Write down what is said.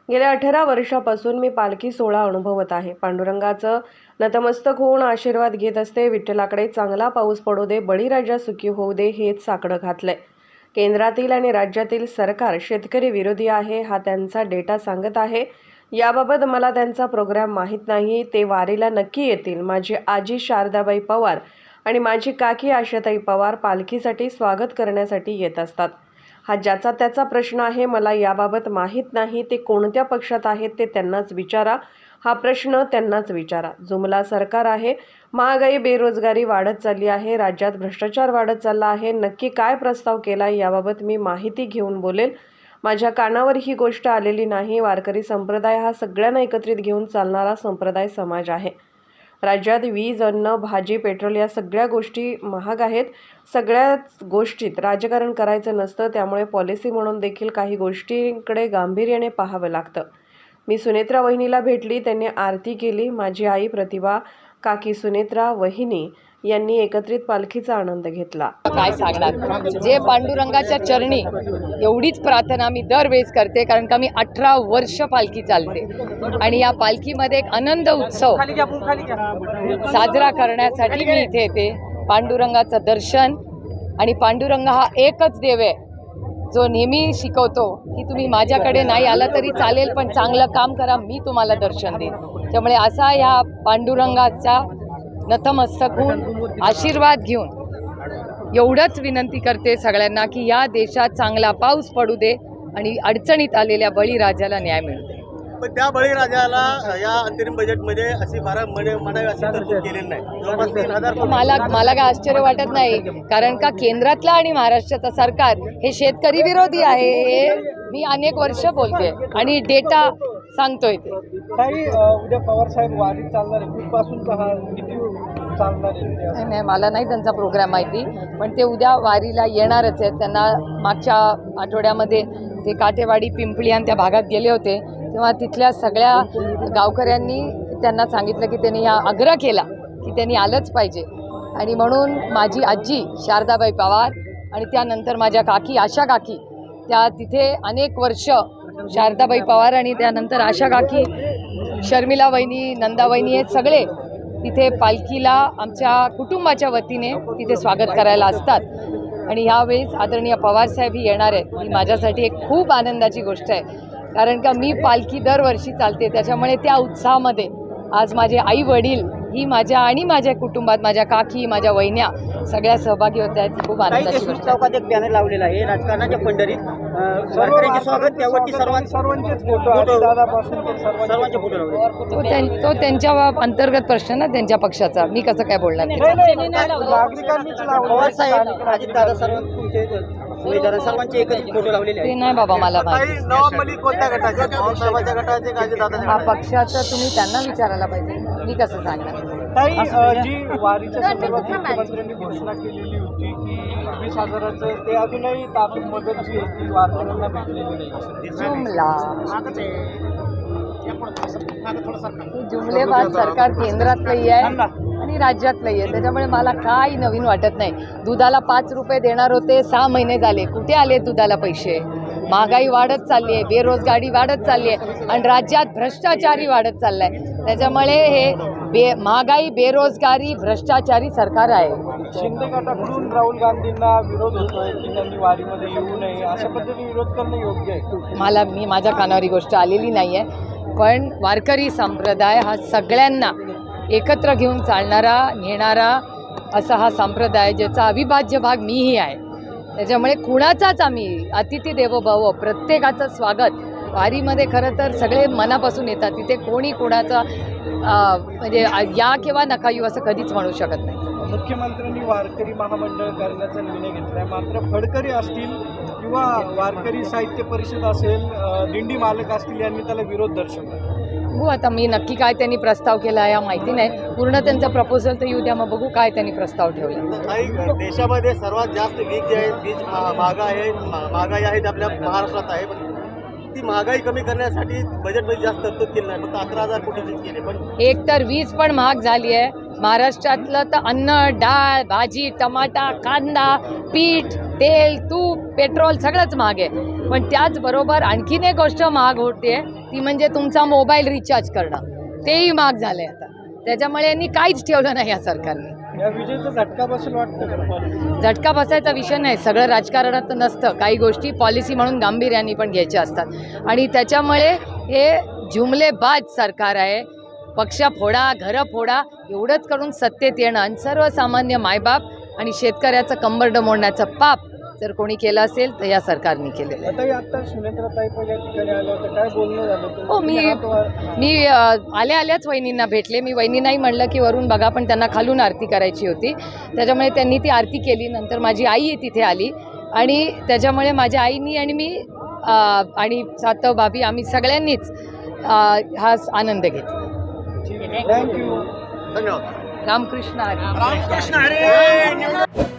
गेल्या 18 वर्षापासून मी पालखी सोहळा अनुभवत आहे. पांडुरंगाचं नतमस्तक होऊन आशीर्वाद घेत असते. विठ्ठलाकडे चांगला पाऊस पडू दे, बळीराजा सुखी होऊ दे हेच साकडं घातलंय. केंद्रातील आणि राज्यातील सरकार शेतकरी विरोधी आहे हा त्यांचा डेटा सांगत आहे. याबाबत मला त्यांचा प्रोग्राम माहीत नाही. ते वारीला नक्की येतील. माझी आजी शारदाबाई पवार आणि माझी काकी आशाताई पवार पालखीसाठी स्वागत करण्यासाठी येत असतात. हा ज्याचा त्याचा प्रश्न आहे. मला याबाबत माहीत नाही. ते कोणत्या पक्षात आहेत ते त्यांनाच विचारा. हा प्रश्न त्यांनाच विचारा. जुमला सरकार आहे. महागाई बेरोजगारी वाढत चालली आहे. राज्यात भ्रष्टाचार वाढत चालला आहे. नक्की काय प्रस्ताव केला याबाबत मी माहिती घेऊन बोलेल. माझ्या कानावर ही गोष्ट आलेली नाही. वारकरी संप्रदाय हा सगळ्यांना एकत्रित घेऊन चालणारा संप्रदाय समाज आहे. राज्यात वीज, अन्न, भाजी, पेट्रोल या सगळ्या गोष्टी महाग आहेत. सगळ्याच गोष्टीत राजकारण करायचं नसतं. त्यामुळे पॉलिसी म्हणून देखील काही गोष्टींकडे गांभीर्याने पाहावं लागतं. मी सुनेत्रा वहिनीला भेटली. त्यांनी आरती केली. माझी आई प्रतिभा, काकी सुनेत्रा, वहिनी यांनी एकत्रित पालखीचा आनंद घेतला. काय सांगणार, जे पांडुरंगाच्या चरणी एवढीच प्रार्थना मी दरवेळेस करते, कारण का मी 18 वर्ष पालखी चालते आणि या पालखीमध्ये एक आनंद उत्सव साजरा करण्यासाठी मी इथे येते. पांडुरंगाचं दर्शन, आणि पांडुरंग हा एकच देव आहे जो नेहमी शिकवतो की तुम्ही माझ्याकडे नाही आला तरी चालेल, पण चांगलं काम करा, मी तुम्हाला दर्शन देईन. त्यामुळे असा या पांडुरंगाचा नतमस्तक होऊन आशीर्वाद घेऊन एवढंच विनंती करते सगळ्यांना की या देशात चांगला पाऊस पडू दे आणि अडचणीत आलेल्या बळीराजाला न्याय मिळू दे. पण त्या बळीराजाला या अंतरिम बजेटमध्ये अशी म्हणावी अशी तरतूद केलेली नाही. जवळपास 3,000 मला काय आश्चर्य वाटत नाही, कारण का केंद्रातला आणि महाराष्ट्राचं सरकार हे शेतकरी विरोधी आहे. हे मी अनेक वर्ष बोलते आणि डेटा सांगतोय ते. काही उद्या पवार साहेब वारी चालणार आहे, कुठपासून किती चालणार आहे? नाही, मला नाही त्यांचा प्रोग्राम माहिती, पण ते उद्या वारीला येणारच आहेत. त्यांना मागच्या आठवड्यामध्ये ते काटेवाडी, पिंपळी आणि त्या भागात गेले होते, तेव्हा तिथल्या सगळ्या गावकऱ्यांनी त्यांना सांगितलं की त्यांनी हा आग्रह केला की त्यांनी आलंच पाहिजे. आणि म्हणून माझी आजी शारदाबाई पवार आणि त्यानंतर माझ्या काकी आशा काकी, त्या तिथे अनेक वर्ष, शारदाबाई पवार आणि त्यानंतर आशा काकी, शर्मिला वहिनी, नंदा वहिनी हे सगळे तिथे पालखीला आमच्या कुटुंबाच्या वतीने तिथे स्वागत करायला असतात. आणि ह्यावेळेस आदरणीय पवारसाहेब ही येणार आहेत. ही माझ्यासाठी एक खूप आनंदाची गोष्ट आहे, कारण का मी पालखी दरवर्षी चालते. त्याच्यामुळे त्या उत्साहामध्ये आज माझे आई वडील ही माझ्या आणि माझ्या कुटुंबात माझ्या काकी, माझ्या वहिन्या सगळ्या सहभागी होत्या. ती खूप आनंदाची गोष्ट आहे. चौकात एक बॅनर लावलेला आहे राजकारणाच्या पंढरीत, वारकऱ्यांचे स्वागत, त्यावरती सर्वांचेच फोटो, दादापासून सर्वांचे फोटो लावले. तो त्यांच्या अंतर्गत प्रश्न ना, त्यांच्या पक्षाचा. मी कसं काय बोलणार? पवार साहेब, अजित दादा, सर्व तुमचे उमेदवार सर्वांचे एकत्रित फोटो लावलेले ते नाही बाबा मला माहिती. कोणत्या गटाचे? पवारसाहेबांच्या गटाचे का अजितदादांच्या? हा पक्षाचं तुम्ही त्यांना विचारायला पाहिजे, मी कसं सांगणार? जी वारीच्या संदर्भात मुख्यमंत्र्यांनी घोषणा केलेली होती की 20,000चं, ते अजूनही तातून मदत जी आहे ती वारकऱ्यांना भेटलेली नाही. जुमलेबाज सरकार केंद्रातलंही आहे आणि राज्यातलंही आहे. त्याच्यामुळे मला काही नवीन वाटत नाही. दुधाला 5 रुपये देणार होते, 6 महिने झाले, कुठे आले दुधाला पैसे? महागाई वाढत चालली आहे, बेरोजगारी वाढत चालली आहे आणि राज्यात भ्रष्टाचारी वाढत चालला आहे. त्याच्यामुळे हे महागाई, बेरोजगारी, भ्रष्टाचारी सरकार आहे. शिंदे गटाकडून राहुल गांधींना विरोध होतोय की त्यांनी वारीमध्ये येऊ नये, अशा पद्धतीने विरोध करणं योग्य आहे? मी माझ्या कानावर ही गोष्ट आलेली नाही आहे, पण वारकरी संप्रदाय हा सगळ्यांना एकत्र घेऊन चालणारा, नेणारा असा हा संप्रदाय, ज्याचा अविभाज्य भाग मीही आहे. त्याच्यामुळे कुणाचाच आम्ही अतिथी देवो भव, प्रत्येकाचं स्वागत. वारीमध्ये खरं तर सगळे मनापासून येतात. तिथे कोणी कोणाचा म्हणजे या किंवा नका येऊ असं कधीच म्हणू शकत नाही. मुख्यमंत्र्यांनी वारकरी महामंडळ करण्याचा निर्णय घेतला आहे, मात्र फडकरी असतील किंवा वारकरी साहित्य परिषद असेल, दिंडी मालक असतील, यांनी त्याला विरोध दर्शवला. बघू आता मी नक्की काय त्यांनी प्रस्ताव केला या माहिती नाही. पूर्ण त्यांचा प्रपोजल तर येऊ द्या, मग बघू काय त्यांनी प्रस्ताव ठेवला. देशामध्ये सर्वात जास्त वीज जी आहे, वीज महागाई आहे आपल्या महाराष्ट्रात आहे. पण ती महागाई कमी करण्यासाठी बजेटमध्ये जास्त तरतूद केली नाही, फक्त 11,000 कोटीच केले. पण एक तर वीज पण महाग झाली आहे. महाराष्ट्रातलं तर अन्न, डाळ, भाजी, टमाटा, कांदा, पीठ तेल तूप पेट्रोल सगळंच महाग आहे, पण त्याचबरोबर आणखीन एक गोष्ट महाग होते ती म्हणजे तुमचा मोबाईल रिचार्ज करणं, तेही महाग झालं आहे आता. त्याच्यामुळे यांनी काहीच ठेवलं नाही या सरकारने. या विजयचा झटका बसेल वाटतं का? झटका बसायचा विषय नाही, सगळं राजकारणात नसतं, काही गोष्टी पॉलिसी म्हणून गांभीर्याने पण घ्यायच्या असतात आणि त्याच्यामुळे हे जुमलेबाज सरकार आहे. पक्ष फोडा घरं फोडा एवढंच करून सत्तेत येणं आणि सर्वसामान्य मायबाप आणि शेतकऱ्याचं कंबरड मोडण्याचं पाप जर कोणी केलं असेल तर या सरकारने केलेलं आहे. आता सुनेत्राताई पण या ठिकाणी आलं होतं, काय बोलणं झालं होतं? हो, मी आल्याच वहिनींना भेटले. मी वहिनींनाही म्हणलं की वरून बघा, पण त्यांना खालून आरती करायची होती, त्याच्यामुळे त्यांनी ती आरती केली. नंतर माझी आई तिथे आली आणि त्याच्यामुळे माझ्या आईनी आणि मी आणि सातव भाभी आम्ही सगळ्यांनीच हा आनंद घेतला. थँक्यू. धन्यवाद. रामकृष्ण हरी.